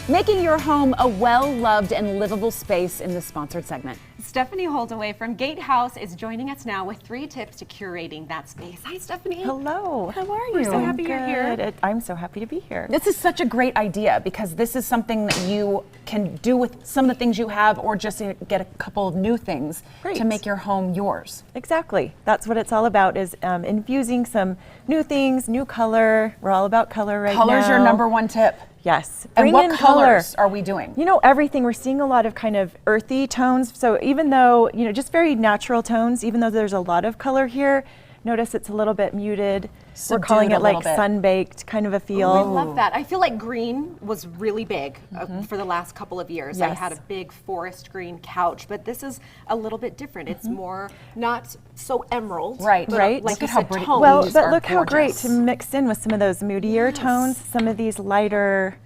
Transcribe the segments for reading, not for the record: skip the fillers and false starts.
making your home a well-loved and livable space in the sponsored segment. Stephanie Holdaway from Gatehouse is joining us now with 3 tips to curating that space. Hi, Stephanie. Hello. How are you? We're so happy you're here. I'm so happy to be here. This is such a great idea because this is something that you can do with some of the things you have or just get a couple of new things to make your home yours. Exactly. That's what it's all about, is infusing some new things, new color. We're all about color right now. Color's your number 1 tip. Yes. And what colors color. are we doing? You know, everything. We're seeing a lot of kind of earthy tones. So even though, you know, just very natural tones, even though there's a lot of color here, notice it's a little bit muted. We're calling it like sun-baked kind of a feel. Oh, I love that. I feel like green was really big for the last couple of years. Yes. I had a big forest green couch, but this is a little bit different. It's more not so emerald. Right. Like Look you at how said, pretty. tones. Well, but are look how great gorgeous. to mix in with some of those moodier tones, some of these lighter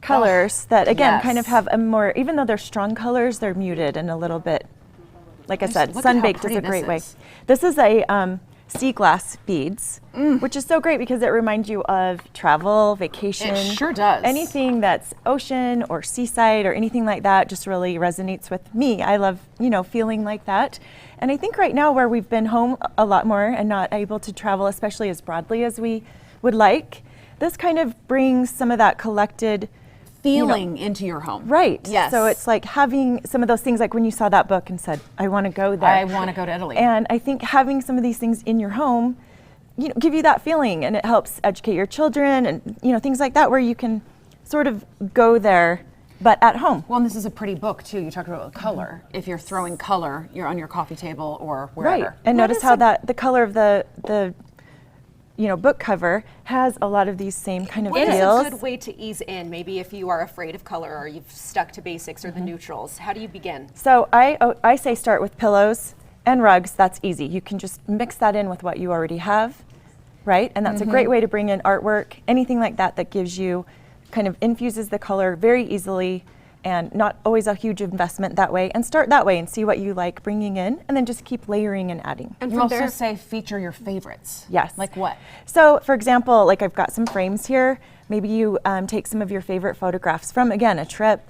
colors that again kind of have a more, even though they're strong colors, they're muted and a little bit, like I said, look at how sun-baked is pretty a great way. this is. This is a sea glass beads, which is so great because it reminds you of travel, vacation. It sure does. Anything that's ocean or seaside or anything like that just really resonates with me. I love, you know, feeling like that. And I think right now where we've been home a lot more and not able to travel, especially as broadly as we would like, this kind of brings some of that collected feeling into your home. Right. Yes. So it's like having some of those things, like when you saw that book and said, I want to go there. I want to go to Italy. And I think having some of these things in your home, you know, give you that feeling, and it helps educate your children and, you know, things like that where you can sort of go there, but at home. Well, and this is a pretty book too. You talked about color. If you're throwing color, you're on your coffee table or wherever. Right. And notice how the color of the you know, book cover has a lot of these same kind of What feels. is a good way to ease in? Maybe if you are afraid of color or you've stuck to basics or the neutrals, how do you begin? So I say start with pillows and rugs. That's easy. You can just mix that in with what you already have, right? And that's a great way to bring in artwork, anything like that that gives you, kind of infuses the color very easily, and not always a huge investment that way. And start that way and see what you like bringing in, and then just keep layering and adding. And You from also there, say feature your favorites. Yes. Like what? So for example, like I've got some frames here. Maybe you take some of your favorite photographs from, again, a trip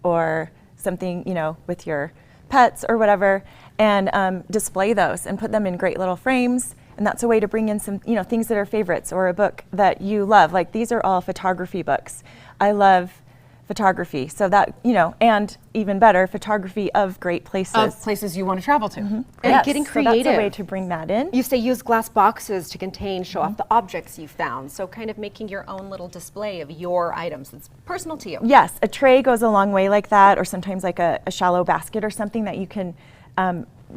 or something, you know, with your pets or whatever, and display those and put them in great little frames. And that's a way to bring in some, you know, things that are favorites or a book that you love. Like these are all photography books. I love photography, so that, you know, and even better, photography of great places. Of places you want to travel to. and Yes, getting so that's creative. a way to bring that in. You say use glass boxes to contain, show off the objects you found. So kind of making your own little display of your items that's personal to you. Yes, a tray goes a long way like that, or sometimes like a shallow basket or something that you can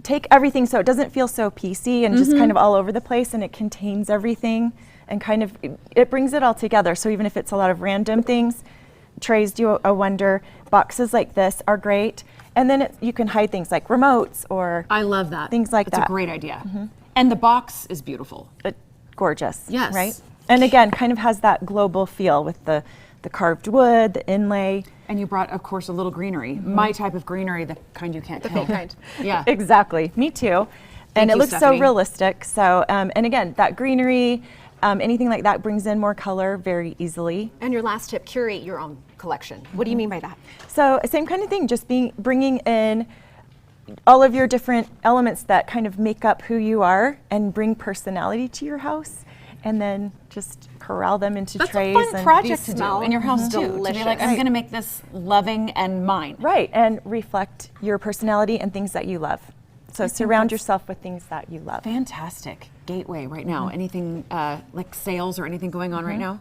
take everything so it doesn't feel so piecey and just kind of all over the place, and it contains everything and kind of, it brings it all together. So even if it's a lot of random things, trays do a wonder. Boxes like this are great. And then you can hide things like remotes or I love that. things like That's that. a great idea. And the box is beautiful. Gorgeous. Yes. Right? And again, kind of has that global feel with the carved wood, the inlay. And you brought, of course, a little greenery. My type of greenery, the kind you can't kill. fake kind. Yeah. Exactly. Me too. And you, it looks Stephanie. so realistic. So, and again, that greenery, anything like that brings in more color very easily. And your last tip, curate your own collection. What do you mean by that? So same kind of thing, just bringing in all of your different elements that kind of make up who you are and bring personality to your house, and then just corral them into That's trays. a fun and project to do smell in your house too. To be delicious. like, I'm going to make this loving and mine. Right, and reflect your personality and things that you love. So surround yourself with things that you love. Fantastic. Gateway right now. Anything like sales or anything going on right now?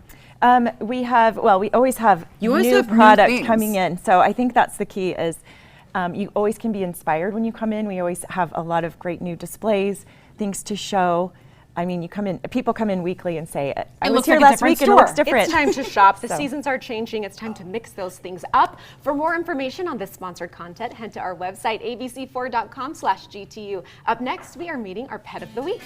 We always have You always new have new product things. coming in. So I think that's the key is you always can be inspired when you come in. We always have a lot of great new displays, things to show. I mean, people come in weekly and say, I was looks here like a last week different and it looks store." different. It's time to shop. The So. seasons are changing. It's time to mix those things up. For more information on this sponsored content, head to our website, abc4.com/GTU. Up next, we are meeting our pet of the week.